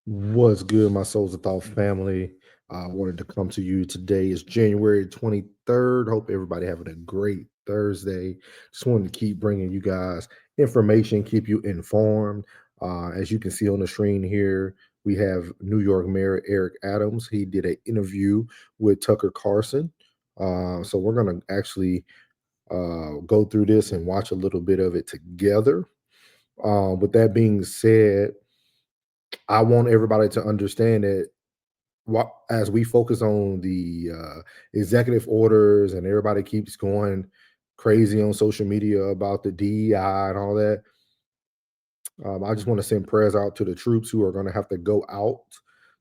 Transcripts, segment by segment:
What's good, my Souls of Thought family? I wanted to come to you today. It's January 23rd. Hope everybody having a great Thursday. Just wanted to keep bringing you guys information, keep you informed. As you can see on the screen here, we have New York Mayor Eric Adams. He did an interview with Tucker Carlson. So we're going to actually go through this and watch a little bit of it together. With that being said, I want everybody to understand that as we focus on the executive orders and everybody keeps going crazy on social media about the DEI and all that, I just want to send prayers out to the troops who are going to have to go out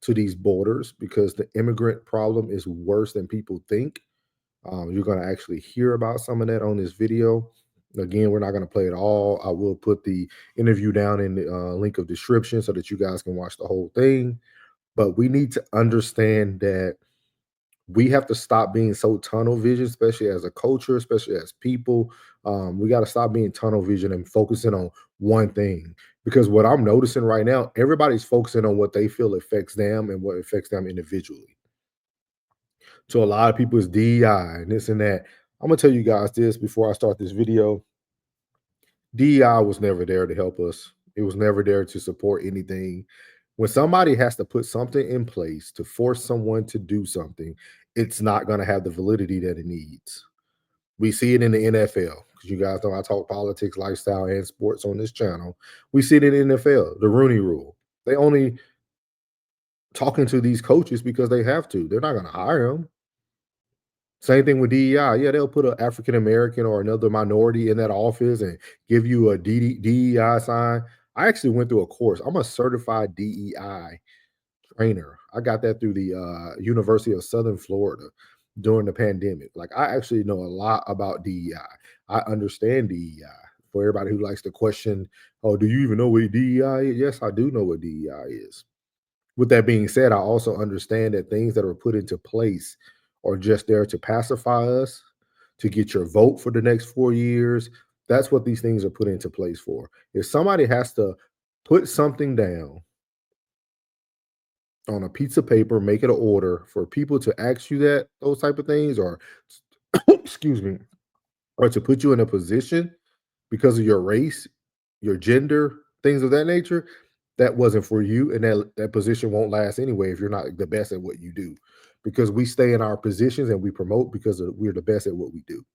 to these borders because the immigrant problem is worse than people think. You're going to actually hear about some of that on this video. Again, we're not going to play it all. I will put the interview down in the link of description so that you guys can watch the whole thing. But we need to understand that we have to stop being so tunnel vision, especially as a culture, especially as people. We got to stop being tunnel vision and focusing on one thing. Because what I'm noticing right now, everybody's focusing on what they feel affects them and what affects them individually. So a lot of people is DEI and this and that. I'm gonna tell you guys this before I start this video. DEI was never there to help us. It was never there to support anything. When somebody has to put something in place to force someone to do something, it's not going to have the validity that it needs. We see it in the NFL because you guys know I talk politics, lifestyle, and sports on this channel. We see it in the NFL, the Rooney Rule. They only talking to these coaches because they have to. They're not going to hire them. Same thing with DEI. Yeah, they'll put an African American or another minority in that office and give you a DEI sign. I actually went through a course. I'm a certified DEI trainer. I got that through the University of Southern Florida during the pandemic. Like I actually know a lot about DEI. I understand DEI. For everybody who likes to question, oh, do you even know what DEI is? Yes, I do know what DEI is. With that being said, I also understand that things that are put into place are just there to pacify us, to get your vote for the next 4 years. That's what these things are put into place for. If somebody has to put something down on a piece of paper, make it an order for people to ask you that, those type of things, or excuse me, or to put you in a position because of your race, your gender, things of that nature, that wasn't for you. And that position won't last anyway if you're not the best at what you do. Because we stay in our positions and we promote because we're the best at what we do.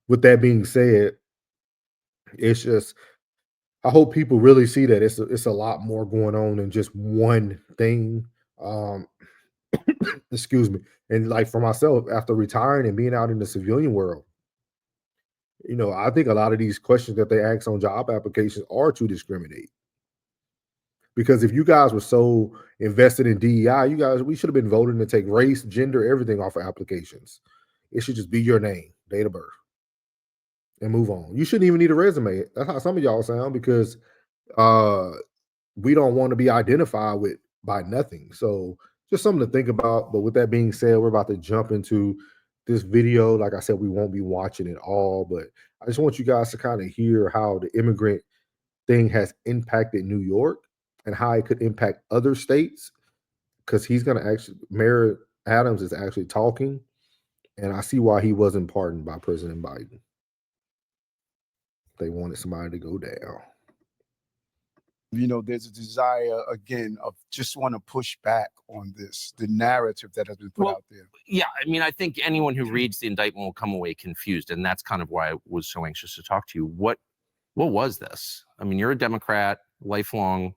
With that being said, it's just I hope people really see that it's a lot more going on than just one thing. Um, excuse me. And like for myself, after retiring and being out in the civilian world, I think a lot of these questions that they ask on job applications are to discriminate. Because if you guys were so invested in DEI, we should have been voting to take race, gender, everything off of applications. It should just be your name, date of birth, and move on. You shouldn't even need a resume. That's how some of y'all sound because uh we don't want to be identified with by nothing. So just something to think about. But with that being said, we're about to jump into this video. Like I said, we won't be watching it all, but I just want you guys to kind of hear how the immigrant thing has impacted New York and how it could impact other states. Because he's going to actually, Mayor Adams is actually talking, and I see why he wasn't pardoned by President Biden. They wanted somebody to go down. There's a desire again of just want to push back on the narrative that has been put out there. Yeah, I mean, I think anyone who reads the indictment will come away confused, and that's kind of why I was so anxious to talk to you. What was this? I mean, you're a Democrat, lifelong.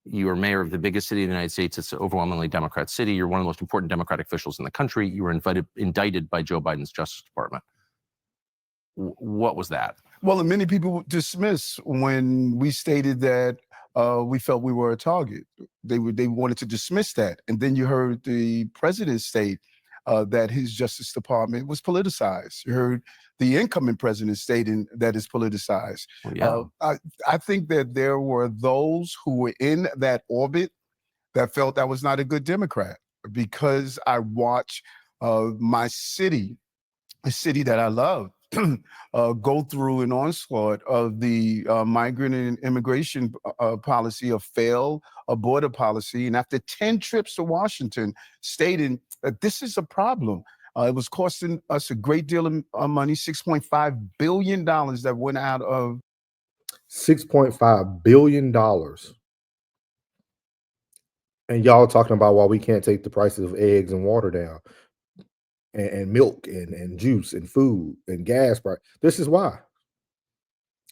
You are mayor of the biggest city in the United States. It's an overwhelmingly Democrat city. You're one of the most important Democratic officials in the country. You were indicted by Joe Biden's Justice Department. What was that? Well, and many people dismiss when we stated that we felt we were a target. They wanted to dismiss that. And then you heard the president state that his Justice Department was politicized. You heard the incoming president stating that it's politicized. Well, yeah. I think that there were those who were in that orbit that felt I was not a good Democrat because I watch my city, a city that I love, go through an onslaught of the migrant and immigration policy, a failed border policy. And after 10 trips to Washington, stating that this is a problem. It was costing us a great deal of money, $6.5 billion that went out of $6.5 billion. And y'all talking about why we can't take the prices of eggs and water down, and milk and juice and food and gas price. This is why.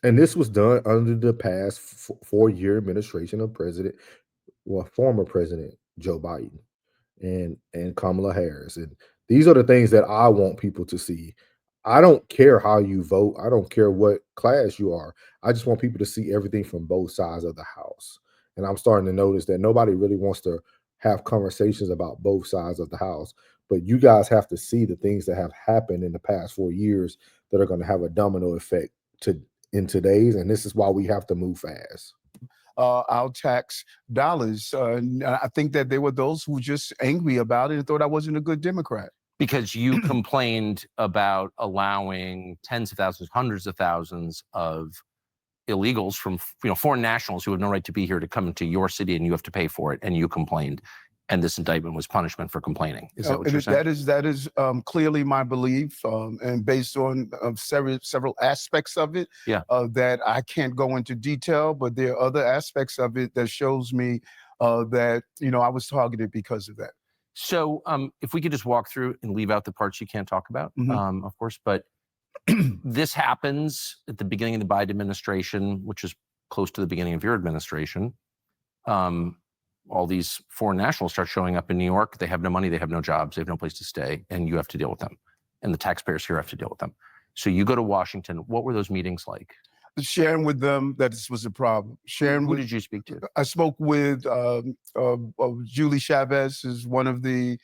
And this was done under the past 4-year administration of former President Joe Biden and Kamala Harris. And these are the things that I want people to see. I don't care how you vote. I don't care what class you are. I just want people to see everything from both sides of the house. And I'm starting to notice that nobody really wants to have conversations about both sides of the house. But you guys have to see the things that have happened in the past 4 years that are going to have a domino effect in today's. And this is why we have to move fast. Our tax dollars. And I think that there were those who were just angry about it and thought I wasn't a good Democrat. Because you complained about allowing tens of thousands, hundreds of thousands of illegals from foreign nationals who have no right to be here to come into your city, and you have to pay for it, and you complained. And this indictment was punishment for complaining. Is that what you're saying? That is clearly my belief, and based on several aspects of it. Yeah. That I can't go into detail, but there are other aspects of it that shows me that I was targeted because of that. So if we could just walk through and leave out the parts you can't talk about, of course, but this happens at the beginning of the Biden administration, which is close to the beginning of your administration. All these foreign nationals start showing up in New York. They have no money, they have no jobs, they have no place to stay, and you have to deal with them. And the taxpayers here have to deal with them. So you go to Washington. What were those meetings like? Sharing with them that this was a problem. Who did you speak to? I spoke with Julie Chavez, is one of the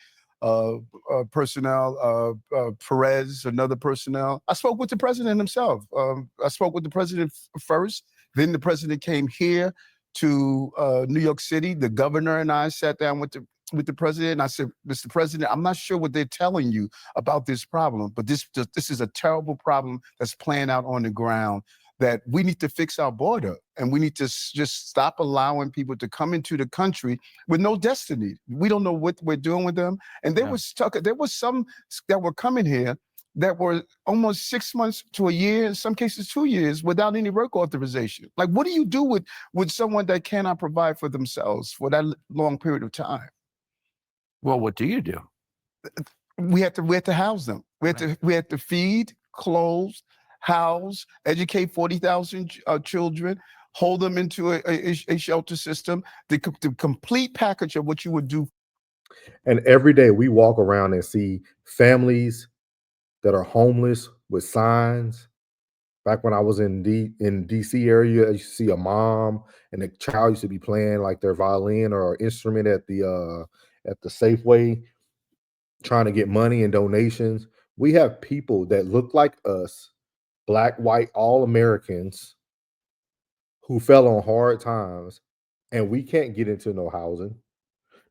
personnel, Perez, another personnel. I spoke with the president himself. I spoke with the president first. Then the president came here to New York City. The governor and I sat down with the president. And I said, Mr. President, I'm not sure what they're telling you about this problem, but this is a terrible problem that's playing out on the ground, that we need to fix our border, and we need to just stop allowing people to come into the country with no destiny. We don't know what we're doing with them. And there was some that were coming here that were almost 6 months to a year, in some cases 2 years, without any work authorization. Like, what do you do with someone that cannot provide for themselves for that long period of time? Well, what do you do? We had to house them. We had to feed, clothe, house, educate 40,000 children, hold them into a shelter system, the complete package of what you would do. And every day we walk around and see families that are homeless with signs. Back when I was in DC area, I used to see a mom and a child used to be playing like their violin or instrument at the Safeway, trying to get money and donations. We have people that look like us, Black, white, all Americans, who fell on hard times, and we can't get into no housing.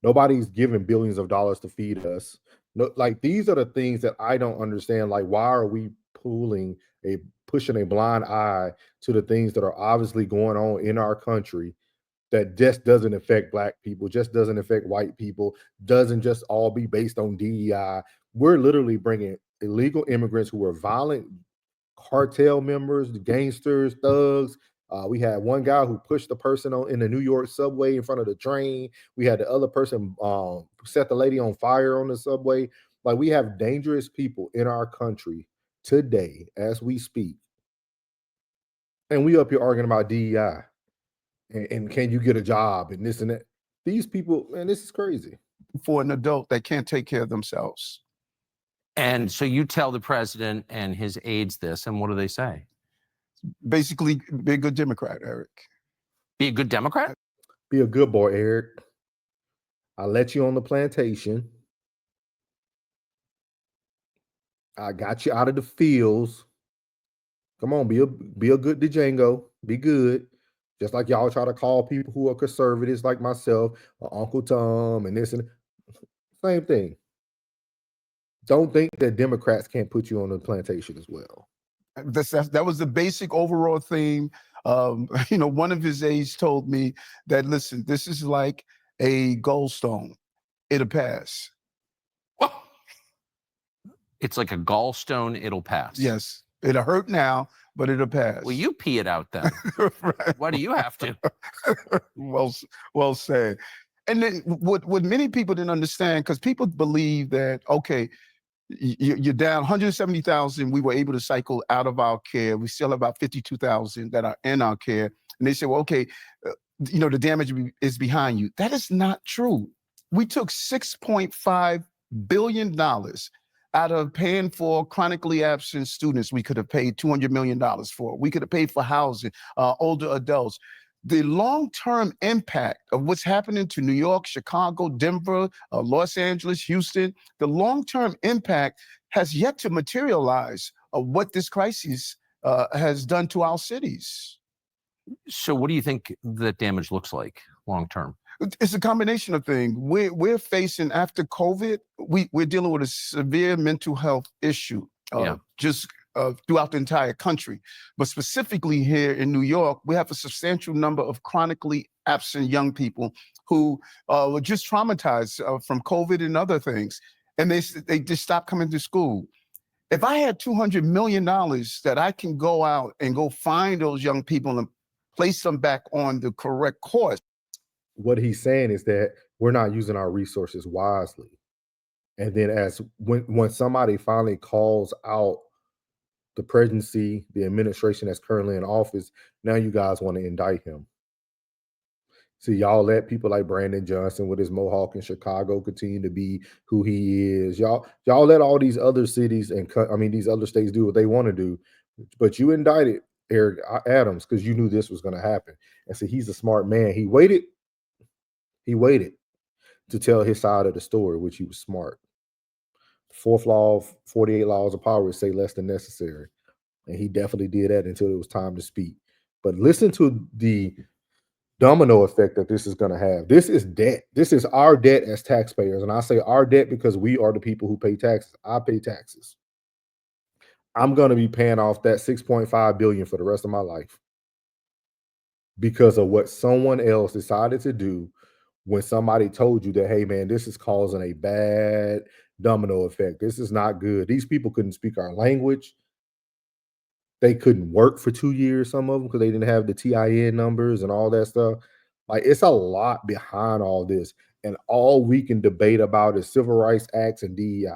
Nobody's giving billions of dollars to feed us. No, like, these are the things that I don't understand. Like, why are we pushing a blind eye to the things that are obviously going on in our country that just doesn't affect Black people, just doesn't affect white people, doesn't just all be based on DEI. We're literally bringing illegal immigrants who are violent cartel members, gangsters, thugs. We had one guy who pushed the person in the New York subway in front of the train. We had the other person set the lady on fire on the subway. Like, we have dangerous people in our country today as we speak. And we up here arguing about DEI and can you get a job and this and that. These people, man, this is crazy. For an adult that can't take care of themselves. And so you tell the president and his aides this, and what do they say? Basically, be a good Democrat, Eric. Be a good Democrat? Be a good boy, Eric. I let you on the plantation. I got you out of the fields. Come on, be a good Django. Be good. Just like y'all try to call people who are conservatives like myself, or Uncle Tom, and this and same thing. Don't think that Democrats can't put you on the plantation as well. That was the basic overall theme. One of his aides told me that, listen, this is like a gallstone. It'll pass. It's like a gallstone, it'll pass. Yes, it'll hurt now, but it'll pass. Well, you pee it out then. Right. Why do you have to? Well said. And then what many people didn't understand, because people believe that, okay, you're down 170,000. We were able to cycle out of our care. We still have about 52,000 that are in our care. And they say, well, okay, the damage is behind you. That is not true. We took $6.5 billion out of paying for chronically absent students. We could have paid $200 million for. We could have paid for housing, older adults. The long-term impact of what's happening to New York, Chicago, Denver, Los Angeles, Houston, the long-term impact has yet to materialize of what this crisis has done to our cities. So what do you think that damage looks like long-term? It's a combination of things. We're facing, after COVID, we're dealing with a severe mental health issue. Throughout the entire country. But specifically here in New York, we have a substantial number of chronically absent young people who were just traumatized from COVID and other things. And they just stopped coming to school. If I had $200 million that I can go out and go find those young people and place them back on the correct course. What he's saying is that we're not using our resources wisely. And then when somebody finally calls out the presidency, the administration that's currently in office, now you guys want to indict him. See, y'all let people like Brandon Johnson with his mohawk in Chicago continue to be who he is. Y'all let all these other cities these other states do what they want to do, but you indicted Eric Adams because you knew this was going to happen. And so he's a smart man. He waited to tell his side of the story, which he was smart. Fourth law of 48 laws of power is say less than necessary. And he definitely did that until it was time to speak. But listen to the domino effect that this is going to have. This is debt. This is our debt as taxpayers. And I say our debt because we are the people who pay taxes. I pay taxes. I'm going to be paying off that $6.5 billion for the rest of my life because of what someone else decided to do when somebody told you that, hey, man, this is causing a bad domino effect. This is not good. These people couldn't speak our language. They couldn't work for 2 years, some of them, because they didn't have the TIN numbers and all that stuff. Like, it's a lot behind all this. And all we can debate about is civil rights acts and DEI.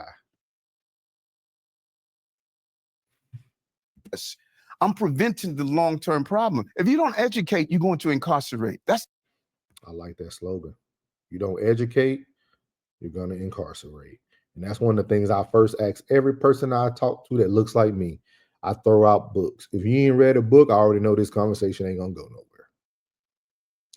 I'm preventing the long-term problem. If you don't educate, you're going to incarcerate. I like that slogan. You don't educate, you're going to incarcerate. And that's one of the things I first ask every person I talk to that looks like me. I throw out books. If you ain't read a book, I already know this conversation ain't going to go nowhere.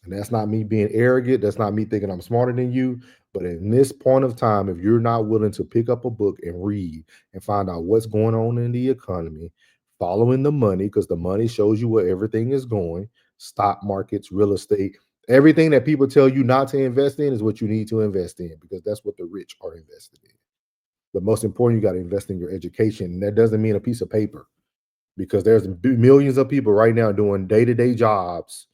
And that's not me being arrogant. That's not me thinking I'm smarter than you. But in this point of time, if you're not willing to pick up a book and read and find out what's going on in the economy, following the money, because the money shows you where everything is going, stock markets, real estate, everything that people tell you not to invest in is what you need to invest in, because that's what the rich are invested in. But most important, you got to invest in your education. And that doesn't mean a piece of paper, because there's millions of people right now doing day-to-day jobs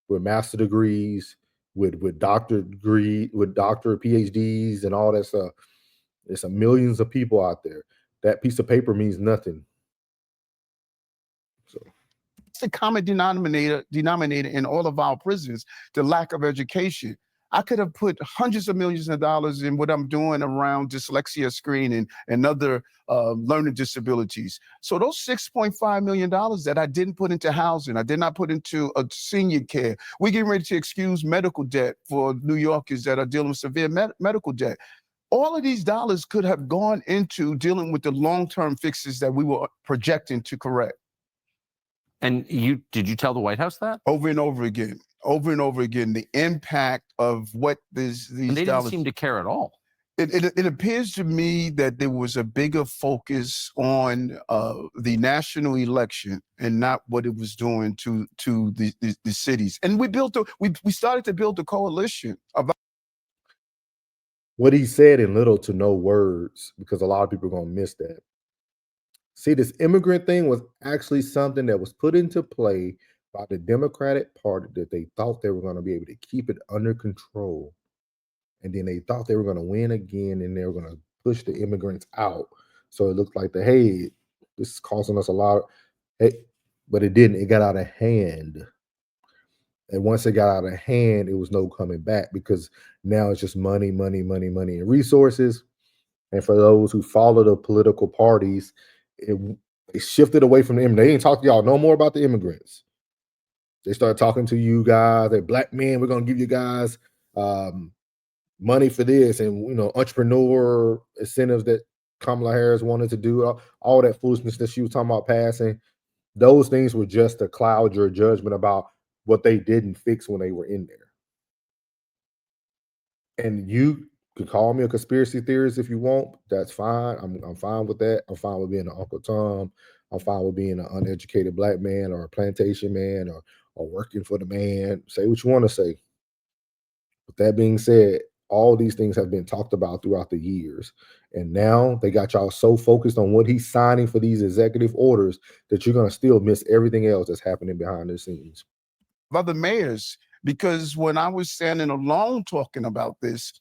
with master degrees, with doctor PhDs and all that stuff. There's some millions of people out there. That piece of paper means nothing. So it's the common denominator in all of our prisons, the lack of education. I could have put hundreds of millions of dollars in what I'm doing around dyslexia screening and other learning disabilities. So those $6.5 million that I didn't put into housing, I did not put into a senior care. We're getting ready to excuse medical debt for New Yorkers that are dealing with severe medical debt. All of these dollars could have gone into dealing with the long-term fixes that we were projecting to correct. And did you tell the White House that? Over and over again, the impact of what these and they dollars didn't seem to care at all. It appears to me that there was a bigger focus on the national election and not what it was doing to the cities. And we started to build a coalition about what he said in little to no words, because a lot of people are going to miss that. See, this immigrant thing was actually something that was put into play by the Democratic Party that they thought they were going to be able to keep it under control. And then they thought they were going to win again and they were going to push the immigrants out. So it looked like hey, this is costing us a lot. Hey, but it didn't. It got out of hand. And once it got out of hand, it was no coming back because now it's just money, money, money, money, and resources. And for those who follow the political parties, it, it shifted away from the immigrants. They didn't talk to y'all no more about the immigrants. They started talking to you guys. They're black men. We're gonna give you guys money for this, and entrepreneur incentives that Kamala Harris wanted to do. All that foolishness that she was talking about passing. Those things were just to cloud your judgment about what they didn't fix when they were in there. And you can call me a conspiracy theorist if you want. That's fine. I'm fine with that. I'm fine with being an Uncle Tom. I'm fine with being an uneducated black man or a plantation man or working for the man. Say what you want to say. With that being said, all these things have been talked about throughout the years. And now they got y'all so focused on what he's signing for these executive orders that you're going to still miss everything else that's happening behind the scenes. Other mayors, because when I was standing alone talking about this,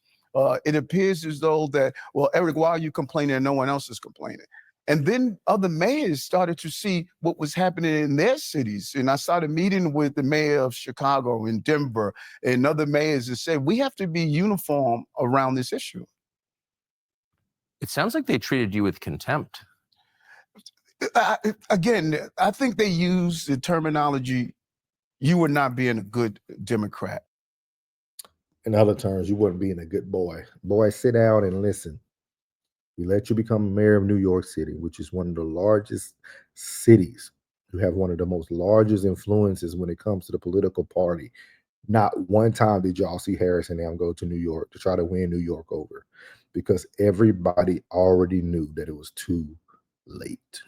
it appears as though that, well, Eric, why are you complaining and no one else is complaining? And then other mayors started to see what was happening in their cities. And I started meeting with the mayor of Chicago and Denver and other mayors that said, we have to be uniform around this issue. It sounds like they treated you with contempt. Again, I think they use the terminology, you were not being a good Democrat. In other terms, you weren't being a good boy. Boy, sit down and listen. We let you become mayor of New York City, which is one of the largest cities. You have one of the most largest influences when it comes to the political party. Not one time did y'all see Harris and them go to New York to try to win New York over because everybody already knew that it was too late.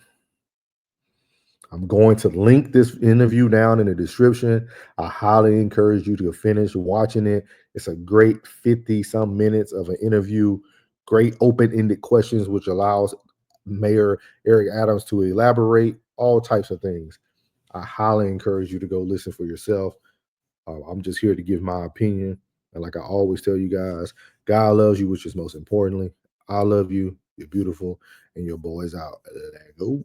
I'm going to link this interview down in the description. I highly encourage you to finish watching it. It's a great 50-some minutes of an interview, great open-ended questions, which allows Mayor Eric Adams to elaborate all types of things. I highly encourage you to go listen for yourself. I'm just here to give my opinion. And like I always tell you guys, God loves you, which is most importantly. I love you. You're beautiful. And your boy's out. There you go.